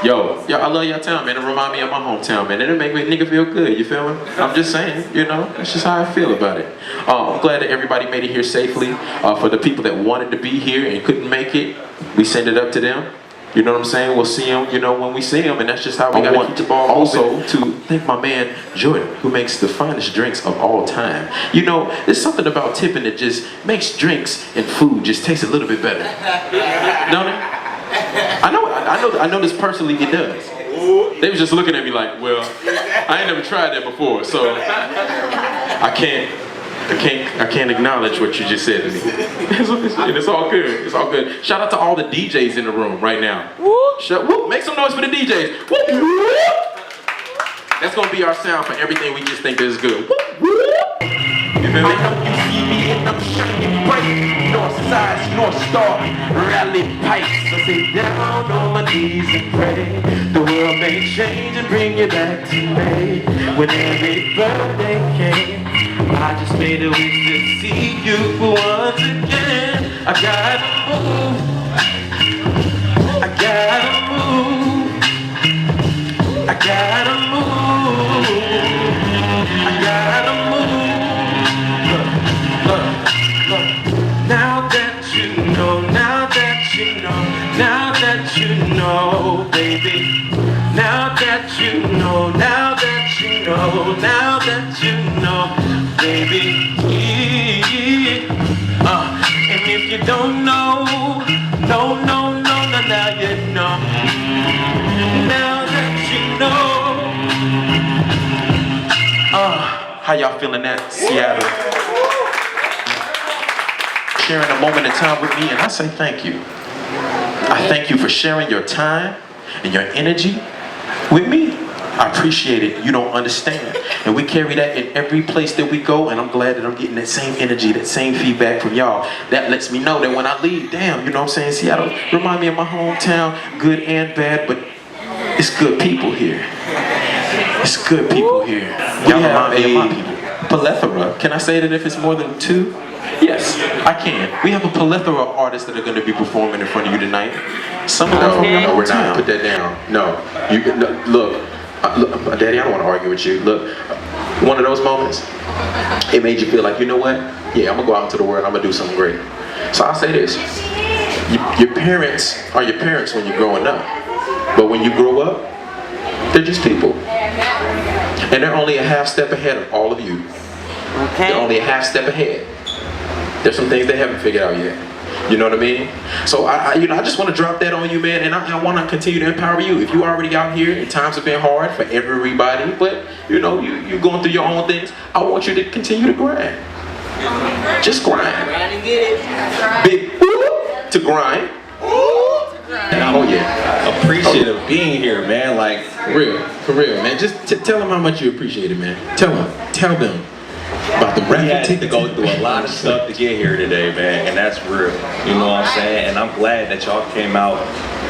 Yo, I love your town, man. It remind me of my hometown, man. It'll make me nigga feel good, you feel me? I'm just saying, you know, that's just how I feel about it. I'm glad that everybody made it here safely. For the people that wanted to be here and couldn't make it, we send it up to them. You know what I'm saying? We'll see them, you know, when we see them, and that's just how we gotta keep the ball moving. Also, to thank my man Jordan, who makes the finest drinks of all time. You know, there's something about tipping that just makes drinks and food just taste a little bit better. Don't it? I know this personally it does. They was just looking at me like, well, I ain't never tried that before, so I can't acknowledge what you just said to me. It's all good. It's all good. Shout out to all the DJs in the room right now. Whoop, make some noise for the DJs. Whoop, whoop. That's gonna be our sound for everything we just think is good. Whoop, whoop. You feel me? I know you see me and I'm shining bright. North side, North Star, rally pipes. I sit down on my knees and pray. The world may change and bring you back to me. When every birthday came, I just made a wish to see you for once again. I gotta move. I gotta move. I gotta move. I gotta move. Look. Now that you know, now that you know, now that you know, baby. Now that you know, now that you know, now that you know, baby. And if you don't know, now you know. Now that you know. How y'all feeling that, Seattle? Sharing a moment of time with me, and I say thank you. I thank you for sharing your time and your energy with me. I appreciate it. You don't understand. And we carry that in every place that we go, and I'm glad that I'm getting that same energy, that same feedback from y'all. That lets me know that when I leave, damn, you know what I'm saying? Seattle remind me of my hometown, good and bad, but it's good people here. It's good people here. Y'all remind me of my people. Plethora. Can I say that if it's more than two? Yes, I can. We have a plethora of artists that are going to be performing in front of you tonight. Some of them from your hometown. We're not. Put that down. No. Look, Daddy, I don't want to argue with you. Look, one of those moments, it made you feel like, you know what? Yeah, I'm going to go out into the world. I'm going to do something great. So I'll say this. Your parents are your parents when you're growing up. But when you grow up, they're just people. And they're only a half step ahead of all of you. Okay. They're only a half step ahead. There's some things they haven't figured out yet. You know what I mean? So I just want to drop that on you, man, and I want to continue to empower you. If you're already out here and times have been hard for everybody, but you know, you're going through your own things, I want you to continue to grind. Just grind. Grind and get it. Big whoop to grind. And I'm appreciative of being here, man. Like, for real, man. Just tell them how much you appreciate it, man. Tell them. About the we had to go through a lot of stuff to get here today, man, and that's real. You know what I'm saying? And I'm glad that y'all came out,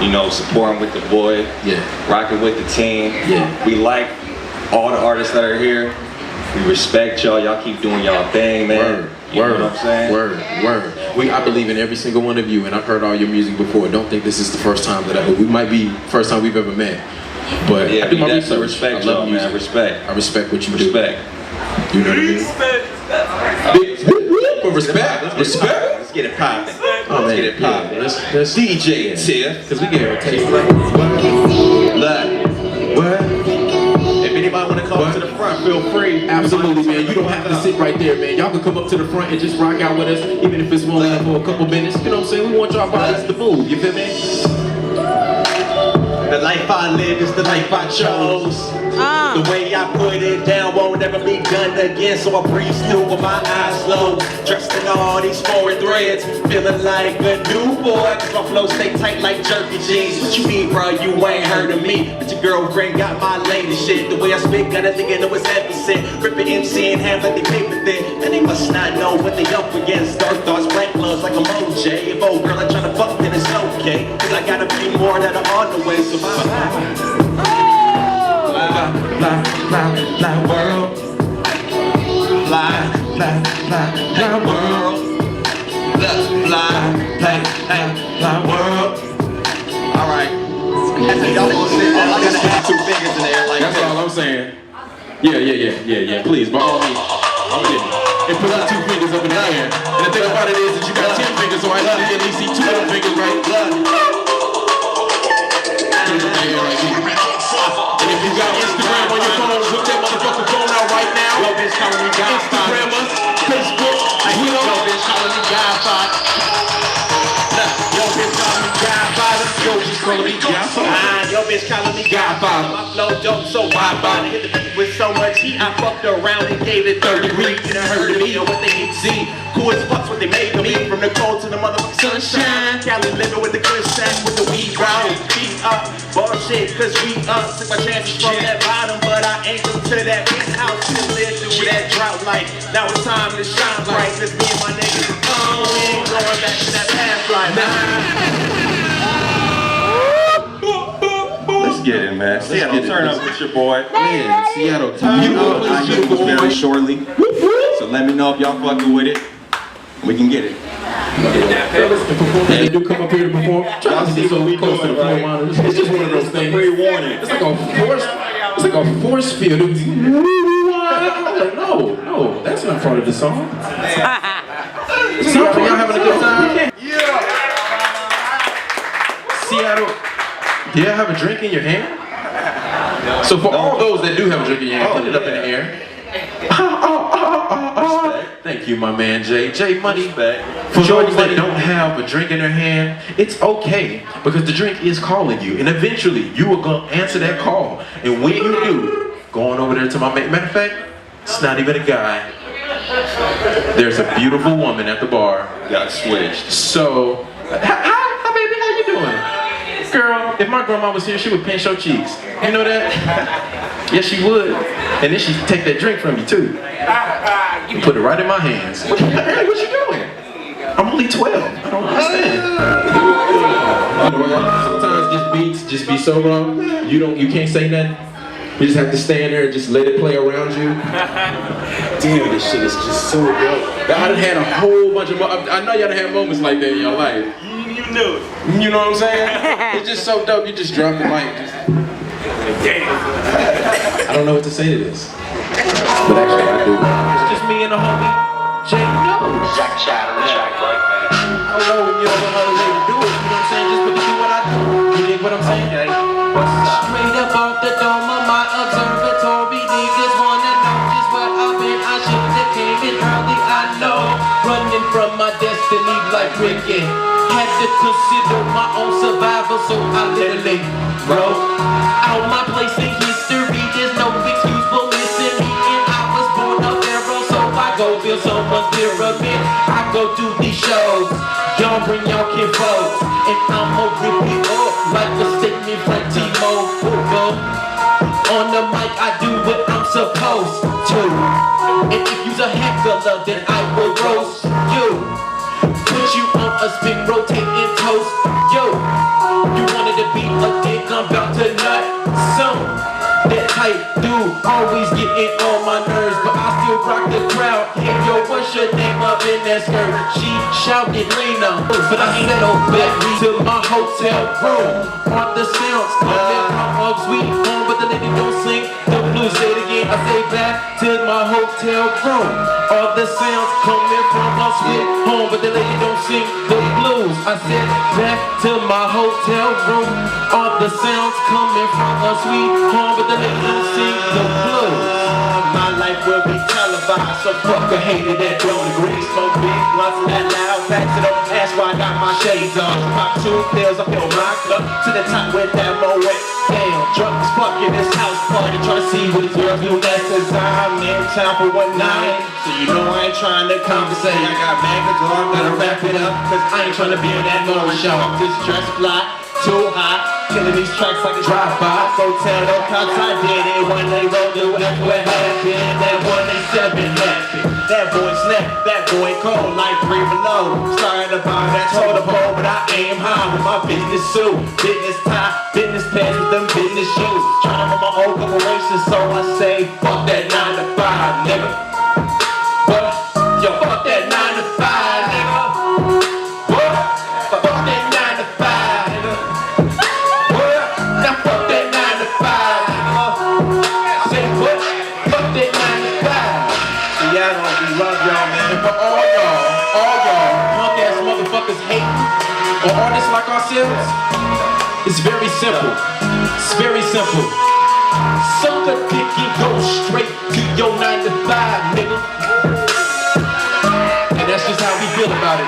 you know, supporting with the boy, rocking with the team. Yeah. We like all the artists that are here. We respect y'all. Y'all keep doing y'all thing, man. You know what I'm saying? Word. I believe in every single one of you, and I've heard all your music before. Don't think this is the first time that we might be first time we've ever met. But yeah, I do my research. Respect y'all, man. Respect. I respect what you do. Respect. You know what I mean? Respect. Let's get it poppin'. Let's get it poppin'. Let's DJ Tiff, because we get a taste like what? If anybody want to come up to the front, feel free. Absolutely, man. You don't have to sit right there, man. Y'all can come up to the front and just rock out with us, even if it's only for a couple minutes. You know what I'm saying? We want y'all bodies to move. You feel me? The life I live is the life I chose. The way I put it down won't ever be done again, so I breathe still with my eyes low. Dressed in all these foreign threads, feeling like a new boy, cause my flow stay tight like jerky jeans. What you mean, bro? You ain't heard of me, but your girlfriend got my latest shit. The way I spit, got a nigga know it's episode. Ripping MC in half like they paper thin. Man, they must not know what they up against. Dark thoughts, black gloves like a Moj. If old girl I tryna fuck, then it's okay, cause I got a few more that are on the way, so bye. Fly world. Fly world. Fly world. Alright. Y'all Yeah. Please, by all means. I'm getting it. And put your 2 fingers up in the air. And the thing about it is that you got 10 fingers, so I need to at least see 2 of them fingers, right? And if you got Instagram on your phone, put that motherfucking phone out right now. Yo, bitch, calling me Godfather. Instagram us, Facebook, Twitter. Yo, bitch, calling me Godfather. Yo, bitch, calling me Godfather. Yo, bitch, calling me Godfather. Yo, bitch, calling me Godfather. My flow dope, so why bother? Hit the beat with so much heat, I fucked around and gave it 30 degrees. You done heard of me or what they need to see. Cool as fuck's what they made of me. From the cold to the motherfucking sunshine. Cali living with the clear sack with the weed round. Feet up, bullshit, cause we up. Took my chances from that bottom, but I anchored to that penthouse. Still live through that drought like. Now it's time to shine bright. Cause me and my niggas is on. We ain't going back to that past life. Let's get it, man. Seattle, turn up with your boy. Man, Seattle, You know, I hear this very shortly. So let me know if y'all fucking with it. We can get it. They do come up here to perform. Y'all see what we close to the floor monitors. It's just one of those things. Pre-warning. It's like a force field. Like, no, that's not part of the song. Seattle, y'all having a good time? Yeah. Seattle, do y'all have a drink in your hand? So for all those that do have a drink in your hand, put it up in the air. Thank you, my man Jay. Jay Money. For those that don't have a drink in their hand, it's okay because the drink is calling you, and eventually you are gonna answer that call. And when you do, going over there to my man. Matter of fact, it's not even a guy. There's a beautiful woman at the bar. Got switched. So, hi baby, how you doing? Girl, if my grandma was here, she would pinch your cheeks. You know that? Yes, she would. And then she'd take that drink from you too. You put it right in my hands. Hey, what you doing? I'm only 12. I don't understand. Sometimes this beats just be so wrong. You can't say nothing. You just have to stand there and just let it play around you. Damn, this shit is just so dope. I done had a whole bunch of. I know y'all done had moments like that in your life. You knew it. You know what I'm saying? It's just so dope. You just drop it like. Damn. I don't know what to say to this. But actually, I do. It's just me and a homie, Jay knows. Jack Chatter, Jack like that. I don't know, you know how to do it. You know what I'm saying? Just because do what I do. You dig what I'm saying? Straight up off the dome of my observatory, niggas wanna know just where I've been. I should have came in early, I know. Running from my destiny like Ricky. Had to consider my own survival, so I literally wrote out my place in history. There's no excuse for missing me, and I was born a pharaoh, so I go build someone's pyramid. I go do these shows, y'all bring y'all kinfolks, and I'ma rip it up like a statement from T-Mobile. On the mic, I do what I'm supposed to, and if you's a heckler, then I will roast you. Put you on a spin, rotating toast. Yo, you wanted to be a dick, I'm about to nut some. That type dude, always getting on my nerves, but I still rock the crowd. Hey yo, what's your name up in that skirt? She shouted Lena, but I settled back to my hotel room. On the sounds coming from a sweet home, but the lady don't sing the blues. Say it again, I say back to my hotel room. All the sounds coming from a sweet home, but the lady don't sing the blues. I said back to my hotel room. All the sounds coming from a sweet home, but the lady don't sing the blues. My life will be televised, so fuck a hater that don't agree. Smoke big blunts and that loud facts it up. That's why I got my shades on. Pop 2 pills, I fill my cup to the top with that Moet. Damn, drunk as fuck in this house party, trying to see what these girls do next. Cause I'm in town for one night, so you know I ain't trying to compensate. I got maggots, so I'm gonna wrap it up, cause I ain't trying to be in that Maury show. I'm just dressed fly, too hot, killing these tracks like a drive-by. So tell no cops I did it when they rolled it, that's what happened. That 187 happened. That boy snapped, that boy cold like 3 below. Started about that total pole, but I aim high with my business suit, business tie, business pants with them business shoes. Trying to run my own corporation, so I say fuck that 9 to 5, nigga. What? Yo, fuck that 9 to 5, nigga. What? Fuck that 9 to 5, nigga. What? Now fuck that 9 to 5, nigga. Say what? Fuck hate on artists like ourselves? It's very simple. It's very simple. Suck a dick and go straight to your 9 to 5, nigga. And that's just how we feel about it.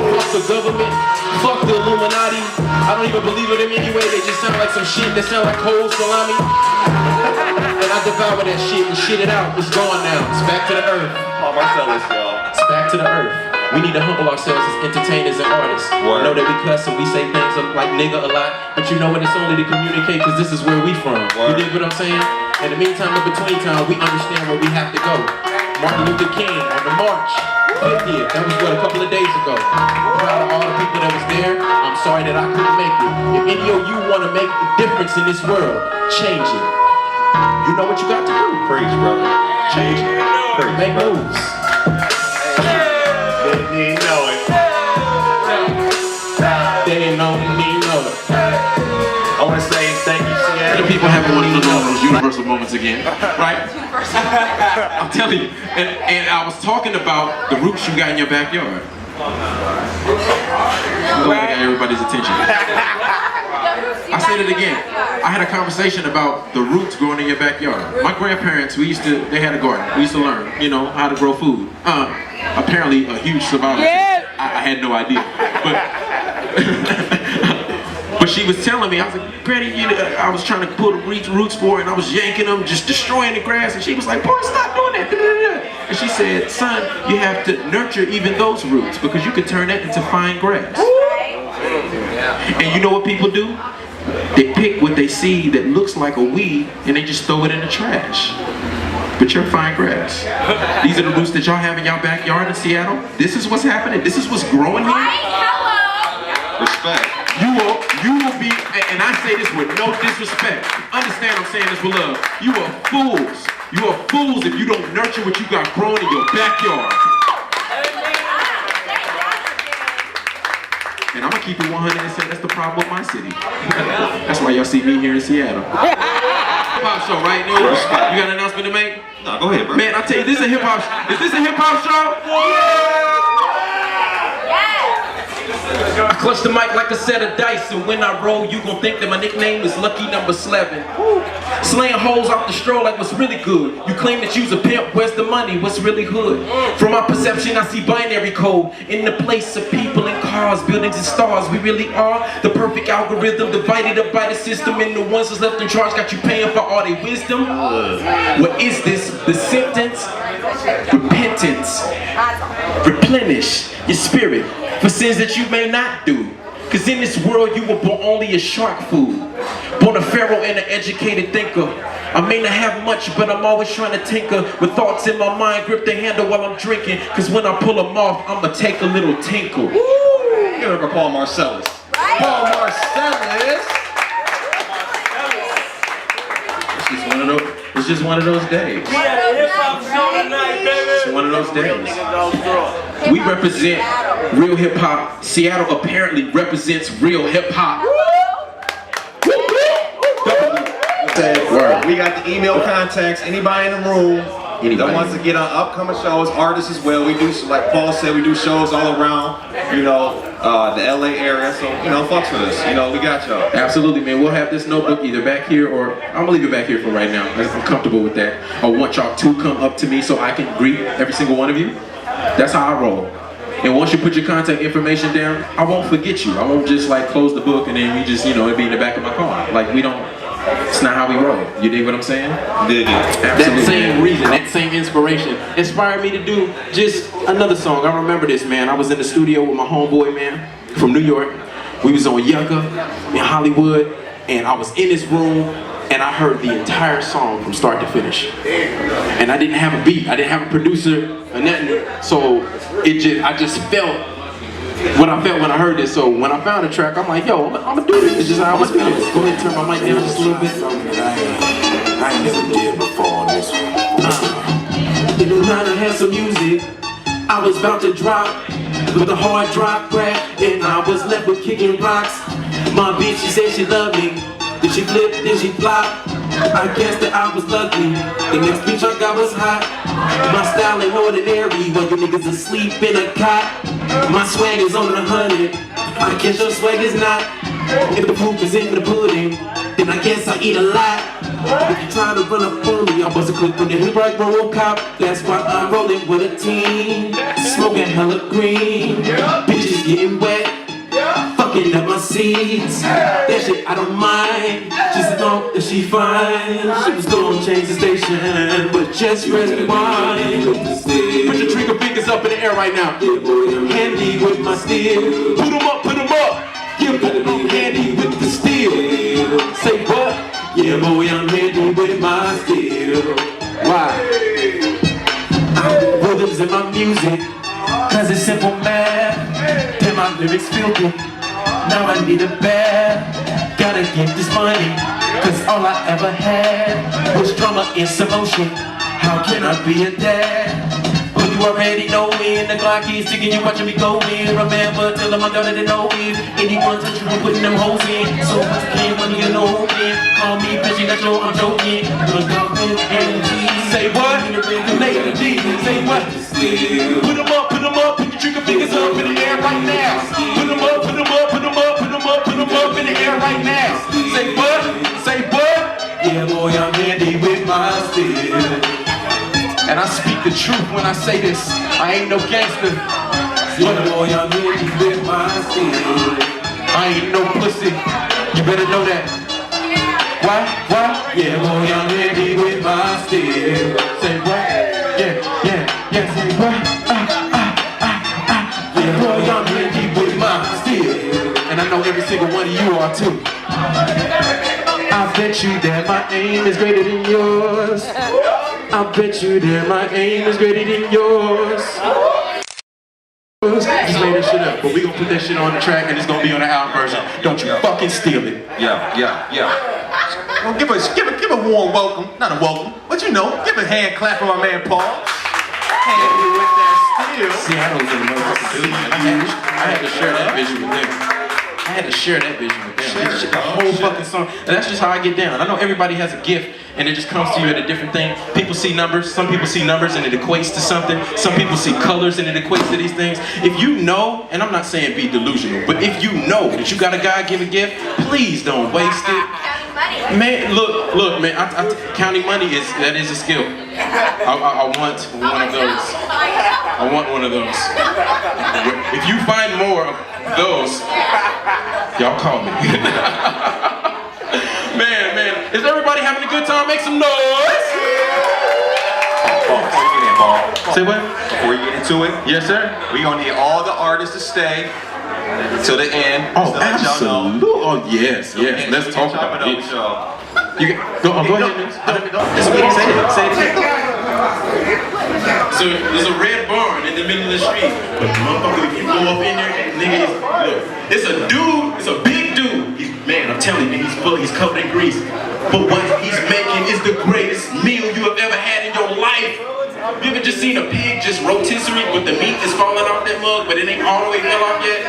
Fuck the government, fuck the Illuminati. I don't even believe in them anyway. They just sound like some shit that sound like cold salami. And I devour that shit and shit it out. It's gone now. It's back to the earth. Marcellus, y'all. It's back to the earth. We need to humble ourselves as entertainers and artists. Word. Know that we cuss and we say things like nigga a lot, but you know what? It's only to communicate because this is where we from. Word. You dig what I'm saying? In the meantime, in between time, we understand where we have to go. Martin Luther King on the march. 50th. That was what, a couple of days ago. I'm proud of all the people that was there. I'm sorry that I couldn't make it. If any of you want to make a difference in this world, change it. You know what you got to do. Preach, brother. Change it. Preach. Make moves. Didn't know it. They don't need no. I want to say thank you, Seattle. The people having one of those universal moments again, right? I'm telling you. And I was talking about the roots you got in your backyard. I'm glad I got everybody's attention. I said it again. I had a conversation about the roots growing in your backyard. My grandparents, they had a garden. We used to learn, how to grow food. Apparently a huge survival. Yeah. I had no idea. But she was telling me, I was like, Granny, I was trying to pull the roots for her, and I was yanking them, just destroying the grass, and she was like, boy, stop doing that. And she said, son, you have to nurture even those roots, because you could turn that into fine grass. And you know what people do? They pick what they see that looks like a weed, and they just throw it in the trash. But you're fine grass. These are the roots that y'all have in y'all backyard in Seattle. This is what's happening. This is what's growing here. Respect. You will be, and I say this with no disrespect. Understand I'm saying this with love. You are fools. You are fools if you don't nurture what you got growing in your backyard. And I'm gonna keep it 100 and say that's the problem with my city. That's why y'all see me here in Seattle. Hip-hop show, right? You got an announcement to make? No, go ahead, bro. Man, I tell you, this is a hip-hop. Is this a hip-hop show? Yeah! I clutch the mic like a set of dice, and when I roll, you gon' think that my nickname is Lucky Number 11. Slaying hoes off the stroll like what's really good. You claim that you's a pimp, where's the money? What's really hood? From my perception, I see binary code in the place of people and cars, buildings and stars. We really are the perfect algorithm, divided up by the system, and the ones that's left in charge got you paying for all their wisdom. What is this? The sentence? Repentance. Replenish your spirit for sins that you may not do. Cause in this world you were born only as shark food. Born a pharaoh and an educated thinker. I may not have much, but I'm always trying to tinker with thoughts in my mind, grip the handle while I'm drinking. Cause when I pull them off, I'ma take a little tinkle. Give it up for Paul Marcellus. Paul Marcellus. It's just one of those days. We had a hip-hop show tonight, baby. It's one of those days. We represent real hip-hop. Seattle apparently represents real hip-hop. We got the email contacts. Anybody in the room that wants to get on upcoming shows, artists as well. We do, like Paul said, we do shows all around, the LA area. So, fucks with us. We got y'all. Absolutely, man. We'll have this notebook either back here or I'm gonna leave it back here for right now. I'm comfortable with that. I want y'all to come up to me so I can greet every single one of you. That's how I roll. And once you put your contact information down, I won't forget you. I won't just like close the book and then we just, it'd be in the back of my car. Like we don't. It's not how we roll. You dig what I'm saying? Dig it. That same reason, that same inspiration inspired me to do just another song. I remember this, man. I was in the studio with my homeboy, man, from New York. We was on Yucca in Hollywood, and I was in this room, and I heard the entire song from start to finish. And I didn't have a beat. I didn't have a producer or nothing. So I just felt what I felt when I heard this. So when I found the track, I'm like, yo, I'm gonna do this. It's just how I was feeling. Go ahead and turn my mic down just a little bit. I never did before on this one. In the line I had some music. I was about to drop with a hard drop crack, and I was left with kicking rocks. My bitch, she said she loved me. Then she flipped, then she flopped. I guess that I was lucky. The next bitch I got was hot. My style ain't ordinary, while you niggas asleep in a cot. My swag is on 100. I guess your swag is not. If the proof is in the pudding, then I guess I eat a lot. If you try to run up on me, I'll bust a clip on the hip like Robocop. That's why I'm rolling with a team, smoking hella green. Bitches getting wet, fucking up my seats. That shit I don't mind, just as long as she fine. She was gonna change the station, but just red wine. Put your trigger fingers up in the air right now. Handy with my steel. Put 'em up, put 'em up. Yeah, boy, I'm handy with the steel. Say what? Yeah, boy, I'm handy with my steel. Why? I put rhythms in my music, cause it's simple math. Then my lyrics feel good. Now I need a bag. Gotta get this money, cause all I ever had was drama and some motion. How can I be a dad? Well, you already know me, and the Glock is ticking, you watching me go in. Remember, tell my daughter to know me. Anyone touch you, putting them hoes in. So much pain when you know me. Call me bitchy, that's all I'm joking. Look up with energy. Say what? Lady G, say what? Put 'em up, put 'em up, put your trigger fingers up in the air right now. Put 'em up, put 'em up, put 'em up, put 'em up, put 'em up in the air right now. Say what? Say what? Yeah, boy, I'm handy with my steel. And I speak the truth when I say this. I ain't no gangster. Yeah, boy, I'm handy with my steel. I ain't no pussy. You better know that. What? What? Yeah, boy, I'm handy with my steel. Say what? Yeah, yeah, yeah, say what? Yeah, boy, I'm handy with my steel. And I know every single one of you are too. I bet you that my aim is greater than yours. I bet you that my aim is greater than yours. Just made that shit up, but we gonna put that shit on the track and it's gonna be on the album version. Don't you fucking steal it. Yeah. Well, give a warm welcome, not a welcome, but you know, give a hand clap for my man Paul. Handy with that steel. See, I don't really know what to do, man. I had to share that vision with them. I had to share that vision with them. Share the whole fucking song. And that's just how I get down. I know everybody has a gift and it just comes to you at a different thing. People see numbers. Some people see numbers and it equates to something. Some people see colors and it equates to these things. If you know, and I'm not saying be delusional, but if you know that you got a God-given gift, please don't waste it. Man, look, man, counting money is a skill. I want one of those. I want one of those. If you find more of those, y'all call me. Man, is everybody having a good time? Make some noise. Say what? Before you get into it, Yes, sir. we gonna need all the artists to stay till the end. Oh, to let y'all know. absolutely. Oh, yes. Let's talk about it. You go ahead, man. Say it. So there's a red barn in the middle of the street. But motherfucker, if you go up in there, nigga, look, it's a dude, it's a big dude. Man, I'm telling you, he's full, he's covered in grease. But what he's making is the greatest meal you have ever had in your life. You ever just seen a pig just rotisserie, but the meat is falling off that mug, but it ain't all the way fell off yet?